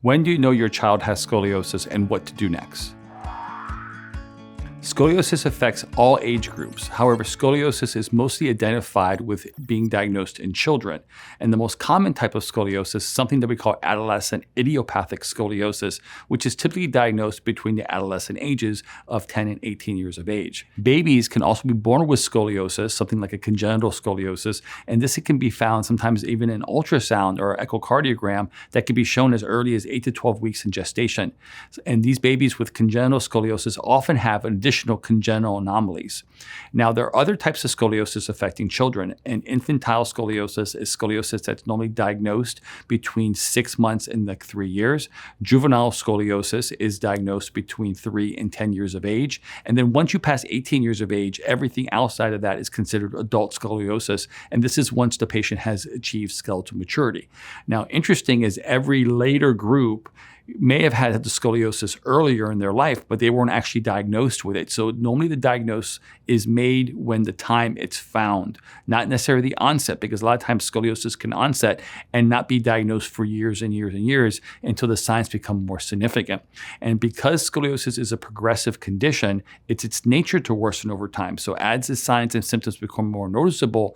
When do you know your child has scoliosis and what to do next? Scoliosis affects all age groups. However, scoliosis is mostly identified with being diagnosed in children. And the most common type of scoliosis is something that we call adolescent idiopathic scoliosis, which is typically diagnosed between the adolescent ages of 10 and 18 years of age. Babies can also be born with scoliosis, something like a congenital scoliosis, and this can be found sometimes even in ultrasound or echocardiogram that can be shown as early as 8 to 12 weeks in gestation. And these babies with congenital scoliosis often have an additional congenital anomalies. Now, there are other types of scoliosis affecting children, and infantile scoliosis is scoliosis that's normally diagnosed between 6 months and 3 years. Juvenile scoliosis is diagnosed between 3 and 10 years of age. And then once you pass 18 years of age, everything outside of that is considered adult scoliosis. And this is once the patient has achieved skeletal maturity. Now, interesting is every later group may have had the scoliosis earlier in their life, but they weren't actually diagnosed with it. So normally the diagnosis is made when the time it's found, not necessarily the onset, because a lot of times scoliosis can onset and not be diagnosed for years and years and years until the signs become more significant. And because scoliosis is a progressive condition, it's its nature to worsen over time. So as the signs and symptoms become more noticeable,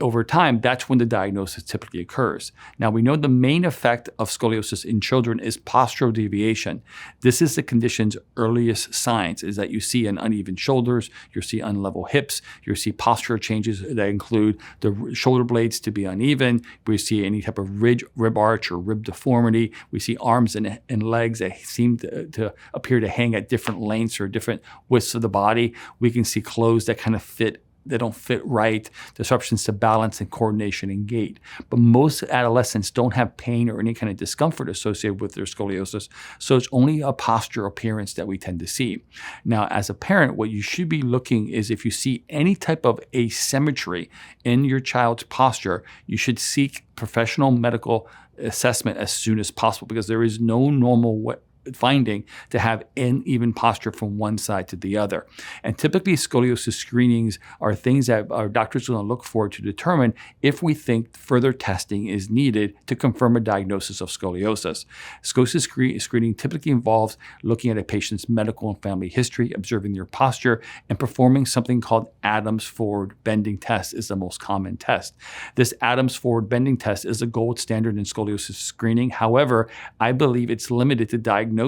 over time, that's when the diagnosis typically occurs. Now, we know the main effect of scoliosis in children is postural deviation. This is the condition's earliest signs, is that you see an uneven shoulders, you see unlevel hips, you see postural changes that include the shoulder blades to be uneven, we see any type of rib arch or rib deformity, we see arms and legs that seem to appear to hang at different lengths or different widths of the body. We can see clothes that kind of they don't fit right, disruptions to balance and coordination and gait. But most adolescents don't have pain or any kind of discomfort associated with their scoliosis, so it's only a posture appearance that we tend to see. Now, as a parent, what you should be looking is if you see any type of asymmetry in your child's posture, you should seek professional medical assessment as soon as possible, because there is no normal finding to have uneven posture from one side to the other. And typically scoliosis screenings are things that our doctors are going to look for to determine if we think further testing is needed to confirm a diagnosis of scoliosis. Scoliosis screening typically involves looking at a patient's medical and family history, observing their posture, and performing something called Adams forward bending test is the most common test. This Adams forward bending test is a gold standard in scoliosis screening. However, I believe it's limited to diagnosing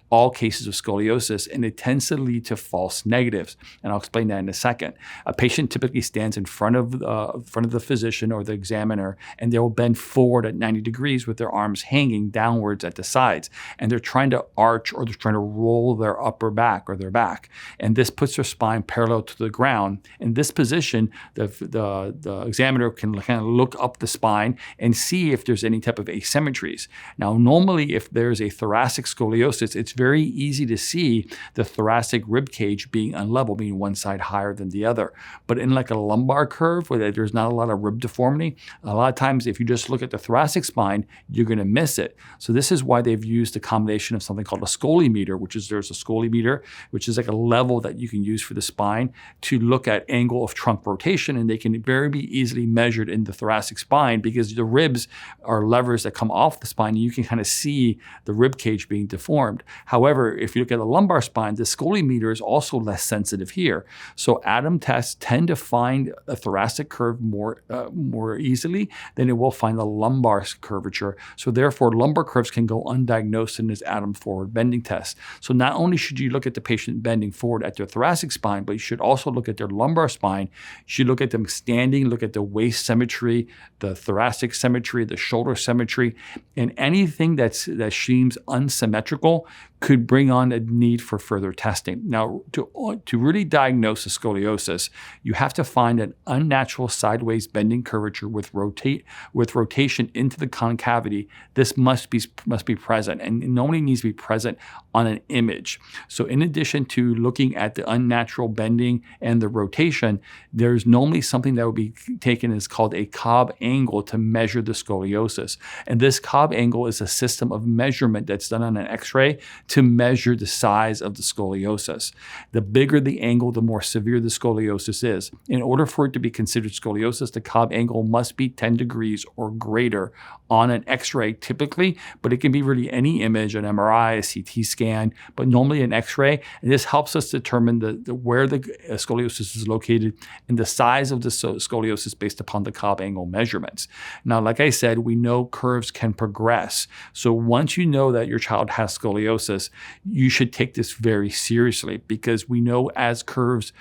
all cases of scoliosis, and it tends to lead to false negatives. And I'll explain that in a second. A patient typically stands in front of the physician or the examiner, and they will bend forward at 90 degrees with their arms hanging downwards at the sides. And they're trying to arch or they're trying to roll their upper back or their back. And this puts their spine parallel to the ground. In this position, the examiner can kind of look up the spine and see if there's any type of asymmetries. Now, normally, if there's a thoracic scoliosis, it's very easy to see the thoracic rib cage being unlevel, meaning one side higher than the other. But in like a lumbar curve where there's not a lot of rib deformity, a lot of times if you just look at the thoracic spine, you're going to miss it. So this is why they've used a combination of something called a scoliometer, there's a scoliometer, which is like a level that you can use for the spine to look at angle of trunk rotation, and they can very be easily measured in the thoracic spine because the ribs are levers that come off the spine, and you can kind of see the rib cage being deformed. However, if you look at the lumbar spine, the scoliometer is also less sensitive here. So Adams tests tend to find a thoracic curve more easily than it will find the lumbar curvature. So therefore, lumbar curves can go undiagnosed in this Adams forward bending test. So not only should you look at the patient bending forward at their thoracic spine, but you should also look at their lumbar spine. You should look at them standing, look at the waist symmetry, the thoracic symmetry, the shoulder symmetry, and anything that seems unsymmetrical could bring on a need for further testing. Now, to really diagnose a scoliosis, you have to find an unnatural sideways bending curvature with rotation into the concavity. This must be present, and it normally needs to be present on an image. So in addition to looking at the unnatural bending and the rotation, there's normally something that would be taken as called a Cobb angle to measure the scoliosis. And this Cobb angle is a system of measurement that's done on an X-ray to measure the size of the scoliosis. The bigger the angle, the more severe the scoliosis is. In order for it to be considered scoliosis, the Cobb angle must be 10 degrees or greater on an x-ray typically, but it can be really any image, an MRI, a CT scan, but normally an x-ray. And this helps us determine where the scoliosis is located and the size of the scoliosis based upon the Cobb angle measurements. Now, like I said, we know curves can progress. So once you know that your child has scoliosis, you should take this very seriously, because we know as curves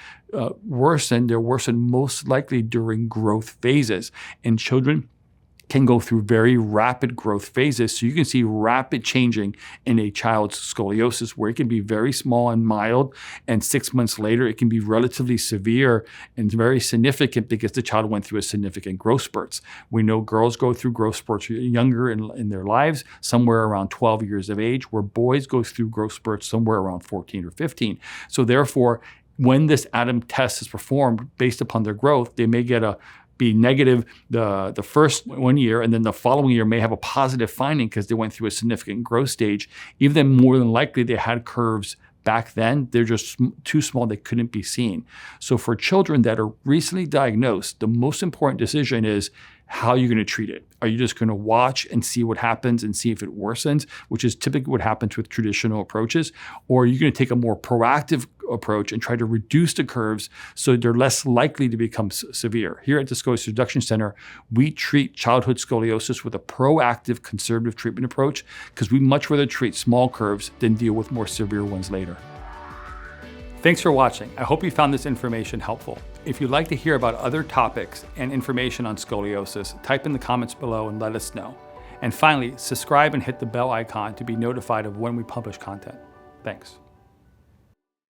worsen, they're worsened most likely during growth phases. And children can go through very rapid growth phases. So you can see rapid changing in a child's scoliosis, where it can be very small and mild, and 6 months later it can be relatively severe and very significant because the child went through a significant growth spurts. We know girls go through growth spurts younger in their lives, somewhere around 12 years of age, where boys go through growth spurts somewhere around 14 or 15. So therefore, when this ADAM test is performed based upon their growth, they may be negative the first 1 year, and then the following year may have a positive finding because they went through a significant growth stage. Even more than likely they had curves back then, they're just too small, they couldn't be seen. So for children that are recently diagnosed, the most important decision is how you're going to treat it. Are you just going to watch and see what happens and see if it worsens, which is typically what happens with traditional approaches? Or are you going to take a more proactive approach and try to reduce the curves so they're less likely to become severe? Here at the Scoliosis Reduction Center, we treat childhood scoliosis with a proactive, conservative treatment approach because we much rather treat small curves than deal with more severe ones later. Thanks for watching. I hope you found this information helpful. If you'd like to hear about other topics and information on scoliosis, type in the comments below and let us know. And finally, subscribe and hit the bell icon to be notified of when we publish content. Thanks.